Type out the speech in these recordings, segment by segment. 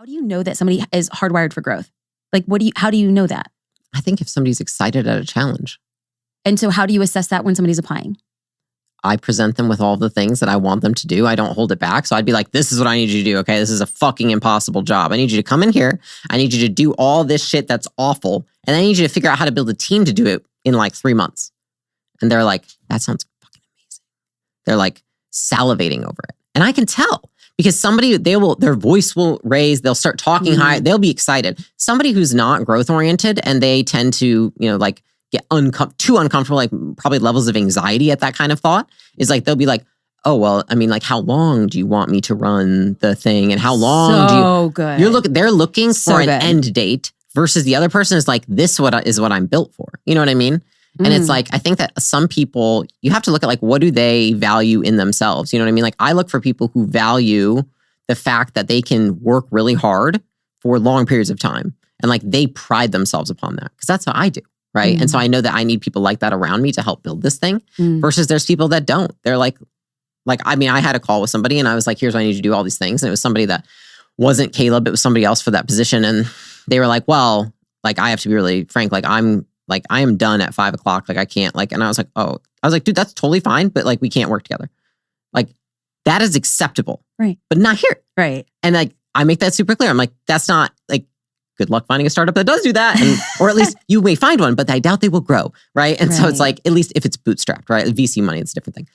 How do you know that somebody is hardwired for growth? Like, how do you know that? I think if somebody's excited at a challenge. And so how do you assess that when somebody's applying? I present them with all the things that I want them to do. I don't hold it back. So I'd be like, this is what I need you to do. Okay. This is a fucking impossible job. I need you to come in here. I need you to do all this shit that's awful. And I need you to figure out how to build a team to do it in like 3 months. And they're like, that sounds fucking amazing. They're like salivating over it. And I can tell. Because their voice will raise, they'll start talking high, they'll be excited. Somebody who's not growth oriented and they tend to, like get too uncomfortable, like probably levels of anxiety at that kind of thought, is like, they'll be like, oh, well, I mean, like, how long do you want me to run the thing? And how long do you... Good. They're looking for an end date versus the other person is like, this is what I'm built for. You know what I mean? And it's like, I think that some people, you have to look at like, what do they value in themselves? You know what I mean? Like I look for people who value the fact that they can work really hard for long periods of time. And like they pride themselves upon that because that's what I do. Right. And so I know that I need people like that around me to help build this thing versus there's people that don't. They're like, I mean, I had a call with somebody and I was like, here's what I need you to do all these things. And it was somebody that wasn't Caleb. It was somebody else for that position. And they were like, well, like, I have to be really frank. I am done at 5 o'clock. Like I can't and I was like, dude, that's totally fine. But like, we can't work together. Like that is acceptable. Right. But not here. Right. And like, I make that super clear. I'm like, that's not like, good luck finding a startup that does do that. Or at least you may find one, but I doubt they will grow. Right. And so it's like, at least if it's bootstrapped, right? VC money, it's a different thing.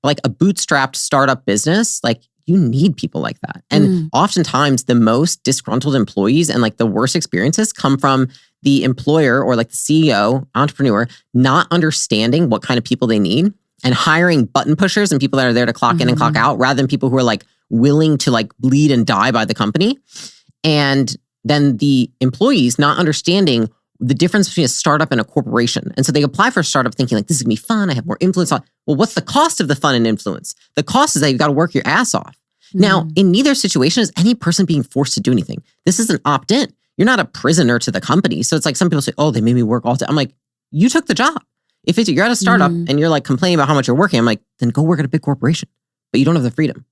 Like a bootstrapped startup business, like you need people like that. And oftentimes the most disgruntled employees and like the worst experiences come from the employer or like the CEO, entrepreneur, not understanding what kind of people they need and hiring button pushers and people that are there to clock in and clock out rather than people who are like willing to like bleed and die by the company. And then the employees not understanding the difference between a startup and a corporation. And so they apply for a startup thinking like, this is gonna be fun. I have more influence on. Well, what's the cost of the fun and influence? The cost is that you've got to work your ass off. Now, in neither situation is any person being forced to do anything. This is an opt-in. You're not a prisoner to the company. So it's like some people say, oh, they made me work all day. I'm like, you took the job. If you're at a startup and you're like complaining about how much you're working, I'm like, then go work at a big corporation. But you don't have the freedom.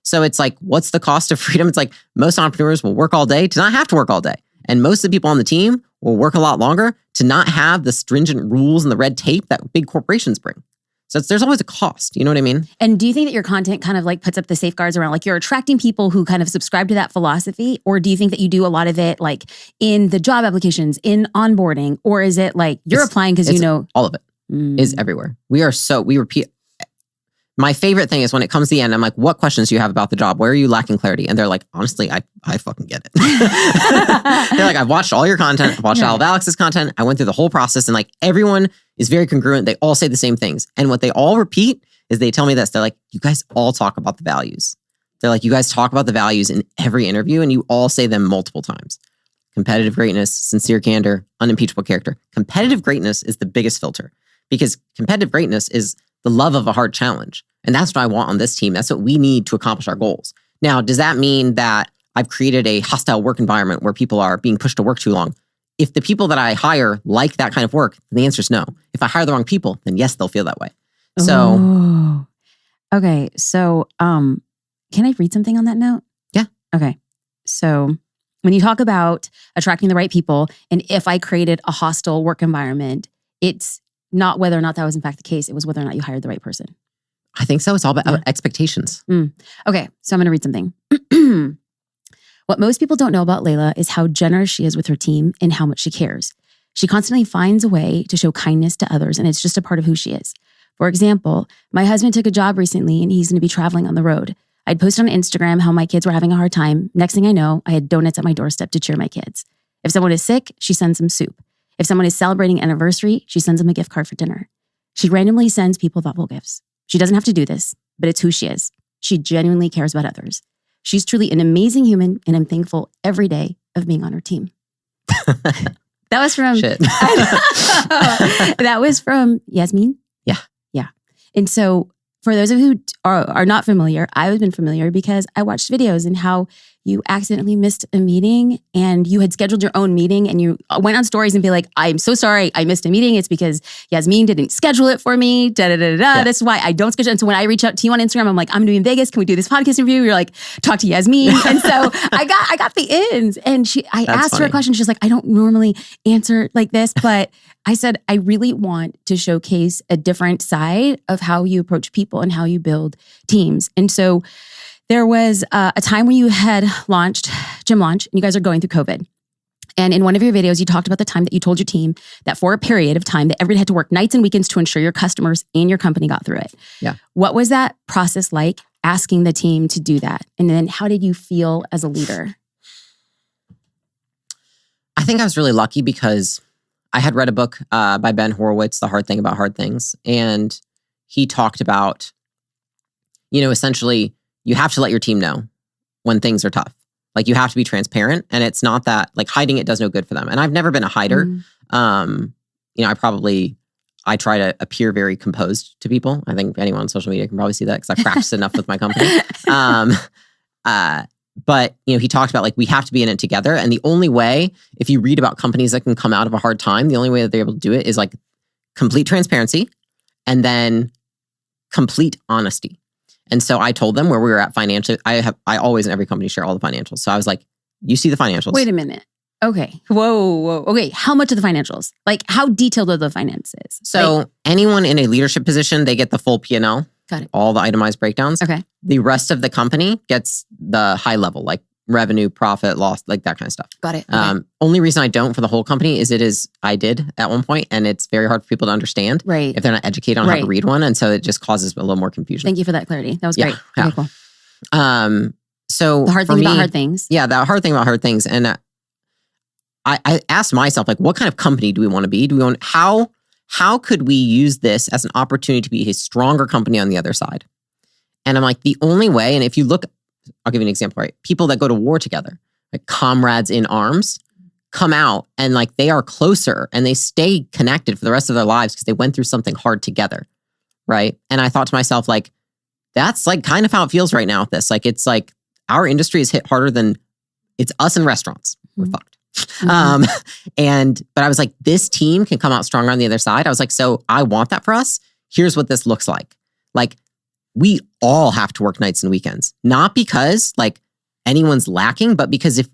So it's like, what's the cost of freedom? It's like most entrepreneurs will work all day to not have to work all day. And most of the people on the team will work a lot longer to not have the stringent rules and the red tape that big corporations bring. So there's always a cost. You know what I mean? And do you think that your content kind of like puts up the safeguards around like you're attracting people who kind of subscribe to that philosophy? Or do you think that you do a lot of it like in the job applications, in onboarding? Or is it like you're applying because you know? All of it is everywhere. We repeat. My favorite thing is when it comes to the end, I'm like, what questions do you have about the job? Where are you lacking clarity? And they're like, honestly, I fucking get it. They're like, I've watched all your content. I've watched all of Alex's content. I went through the whole process and like everyone is very congruent. They all say the same things. And what they all repeat is they tell me this. They're like, you guys all talk about the values. They're like, you guys talk about the values in every interview and you all say them multiple times. Competitive greatness, sincere candor, unimpeachable character. Competitive greatness is the biggest filter because competitive greatness is the love of a hard challenge. And that's what I want on this team. That's what we need to accomplish our goals. Now, does that mean that I've created a hostile work environment where people are being pushed to work too long? If the people that I hire like that kind of work, then the answer is no. If I hire the wrong people, then yes, they'll feel that way. So, ooh. Okay. So, can I read something on that note? Yeah. Okay. So when you talk about attracting the right people, and if I created a hostile work environment, it's not whether or not that was in fact the case. It was whether or not you hired the right person. I think so. It's all about expectations. Okay. So I'm going to read something. What most people don't know about Leila is how generous she is with her team and how much she cares. She constantly finds a way to show kindness to others, and it's just a part of who she is. For example, my husband took a job recently and he's going to be traveling on the road. I'd posted on Instagram how my kids were having a hard time. Next thing I know, I had donuts at my doorstep to cheer my kids. If someone is sick, she sends them soup. If someone is celebrating an anniversary, she sends them a gift card for dinner. She randomly sends people thoughtful gifts. She doesn't have to do this, but it's who she is. She genuinely cares about others. She's truly an amazing human, and I'm thankful every day of being on her team. That was from... Shit. That was from Yasmin? Yeah. Yeah. And so for those of you who are not familiar, I've been familiar because I watched videos and how you accidentally missed a meeting and you had scheduled your own meeting and you went on stories and be like, I'm so sorry, I missed a meeting. It's because Yasmin didn't schedule it for me. That's why I don't schedule it. And so when I reach out to you on Instagram, I'm like, I'm doing Vegas. Can we do this podcast interview? You're like, talk to Yasmin. And so I got the ins. And I asked her a question. She's like, I don't normally answer like this, but I said, I really want to showcase a different side of how you approach people and how you build teams. And so there was a time when you had launched Gym Launch and you guys are going through COVID. And in one of your videos, you talked about the time that you told your team that for a period of time that everybody had to work nights and weekends to ensure your customers and your company got through it. Yeah. What was that process like, asking the team to do that? And then how did you feel as a leader? I think I was really lucky because I had read a book by Ben Horowitz, The Hard Thing About Hard Things. And he talked about, essentially, you have to let your team know when things are tough. Like you have to be transparent, and it's not that like hiding it does no good for them. And I've never been a hider. I try to appear very composed to people. I think anyone on social media can probably see that because I practice enough with my company. But he talked about like we have to be in it together. And the only way, if you read about companies that can come out of a hard time, the only way that they're able to do it is like complete transparency and then complete honesty. And so I told them where we were at financially. I always in every company share all the financials. So I was like, you see the financials. Wait a minute. Okay. Whoa. Okay. How much of the financials? Like how detailed are the finances? So anyone in a leadership position, they get the full P&L. Got it. All the itemized breakdowns. Okay. The rest of the company gets the high level, like revenue, profit, loss, like that kind of stuff. Got it. Okay. Only reason I don't for the whole company is I did at one point, and it's very hard for people to understand if they're not educated on how to read one, and so it just causes a little more confusion. Thank you for that clarity. That was great. Yeah. Okay, cool. So the hard thing about hard things. Yeah, the hard thing about hard things, and I asked myself like, what kind of company do we want to be? How could we use this as an opportunity to be a stronger company on the other side? And I'm like, the only way, and if you look, I'll give you an example, right? People that go to war together, like comrades in arms, come out and like they are closer and they stay connected for the rest of their lives because they went through something hard together, right? And I thought to myself, like, that's like kind of how it feels right now with this. Like, it's like our industry is hit harder than it's us in restaurants. We're fucked. But I was like, this team can come out stronger on the other side. I was like, so I want that for us. Here's what this looks like. Like, we all have to work nights and weekends, not because like anyone's lacking, but because if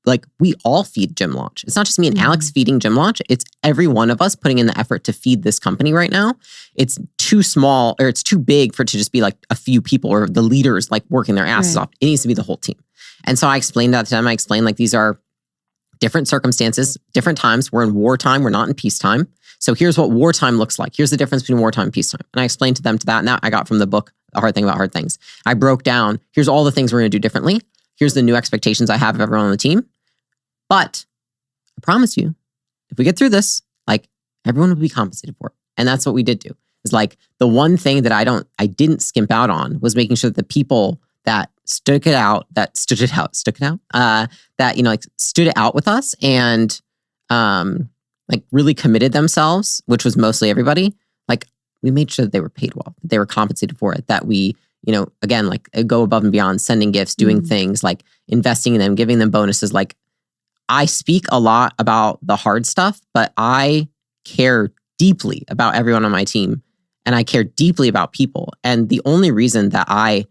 like we all feed Gym Launch. It's not just me and Alex feeding Gym Launch. It's every one of us putting in the effort to feed this company right now. It's too small or it's too big for it to just be like a few people or the leaders like working their asses off. It needs to be the whole team. And so I explained that to them. I explained like these are different circumstances, different times. We're in wartime. We're not in peacetime. So here's what wartime looks like. Here's the difference between wartime and peacetime. And I explained to them to that. And that I got from the book, The Hard Thing About Hard Things. I broke down, here's all the things we're going to do differently. Here's the new expectations I have of everyone on the team. But I promise you, if we get through this, like everyone will be compensated for it. And that's what we did do. It's like the one thing that I didn't skimp out on was making sure that the people that stood it out, like stood it out with us and like really committed themselves, which was mostly everybody. Like we made sure that they were paid well, that they were compensated for it, that we, again, like go above and beyond, sending gifts, doing things, like investing in them, giving them bonuses. Like I speak a lot about the hard stuff, but I care deeply about everyone on my team and I care deeply about people. And the only reason that I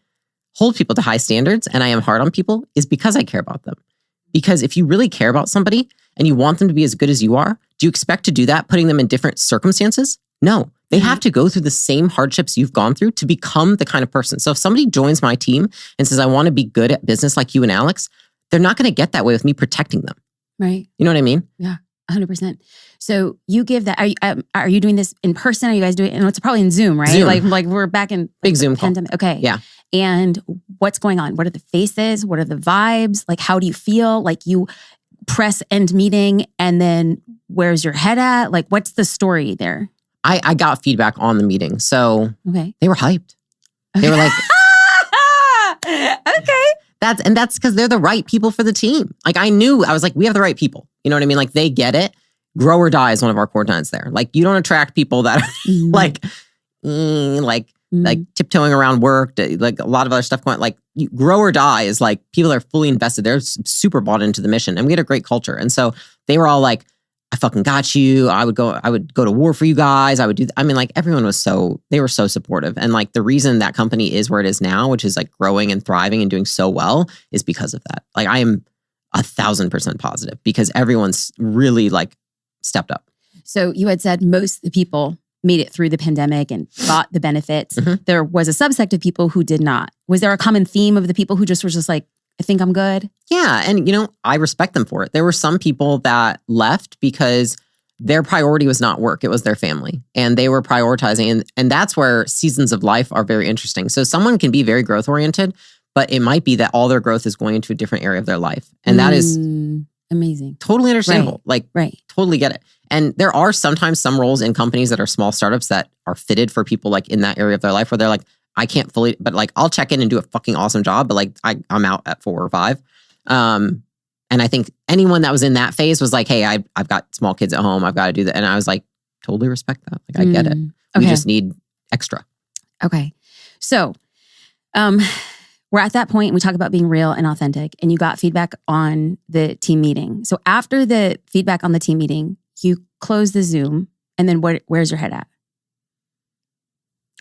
hold people to high standards and I am hard on people is because I care about them. Because if you really care about somebody and you want them to be as good as you are, do you expect to do that putting them in different circumstances? No. They have to go through the same hardships you've gone through to become the kind of person. So if somebody joins my team and says, I want to be good at business like you and Alex, they're not going to get that way with me protecting them. Right. You know what I mean? Yeah, 100%. So you give that, are you doing this in person? Are you guys doing it? And it's probably in Zoom, right? Zoom. Like we're back in big Zoom pandemic. Call. Okay. Yeah. And what's going on? What are the faces? What are the vibes? Like, how do you feel? Like you press end meeting and then where's your head at? Like, what's the story there? I got feedback on the meeting. So they were hyped. They were like, okay. That's because they're the right people for the team. Like I was like, we have the right people. You know what I mean? Like they get it. Grow or die is one of our core tenets there. Like you don't attract people that are like like tiptoeing around work, like a lot of other stuff going, like grow or die is like, people are fully invested. They're super bought into the mission, and we had a great culture. And so they were all like, I fucking got you. I would go to war for you guys. Like everyone they were so supportive. And like the reason that company is where it is now, which is like growing and thriving and doing so well, is because of that. Like I am 1,000% positive because everyone's really like stepped up. So you had said most of the people made it through the pandemic and got the benefits. Mm-hmm. There was a subsect of people who did not. Was there a common theme of the people who just were just like, I think I'm good? Yeah. And, I respect them for it. There were some people that left because their priority was not work. It was their family. And they were prioritizing. And that's where seasons of life are very interesting. So someone can be very growth oriented, but it might be that all their growth is going into a different area of their life. And that is amazing. Totally understandable. Right. Totally get it. And there are sometimes some roles in companies that are small startups that are fitted for people like in that area of their life where they're like, I can't fully, but like I'll check in and do a fucking awesome job, but like I'm out at 4 or 5. And I think anyone that was in that phase was like, hey, I've got small kids at home. I've got to do that. And I was like, totally respect that. Like I get it. We just need extra. Okay. So we're at that point and we talk about being real and authentic, and you got feedback on the team meeting. So after the feedback on the team meeting, you close the Zoom, and then where's your head at?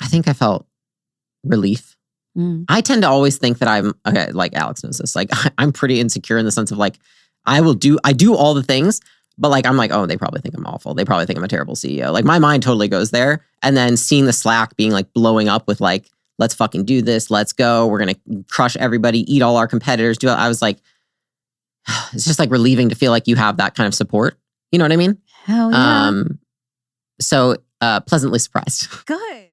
I think I felt relief. I tend to always think that I'm, okay, like Alex knows this, like I'm pretty insecure in the sense of like, I do all the things, but like, I'm like, oh, they probably think I'm awful. They probably think I'm a terrible CEO. Like my mind totally goes there. And then seeing the Slack being like blowing up with like, let's fucking do this. Let's go. We're going to crush everybody, eat all our competitors. I was like, it's just like relieving to feel like you have that kind of support. You know what I mean? Hell yeah. So pleasantly surprised. Good.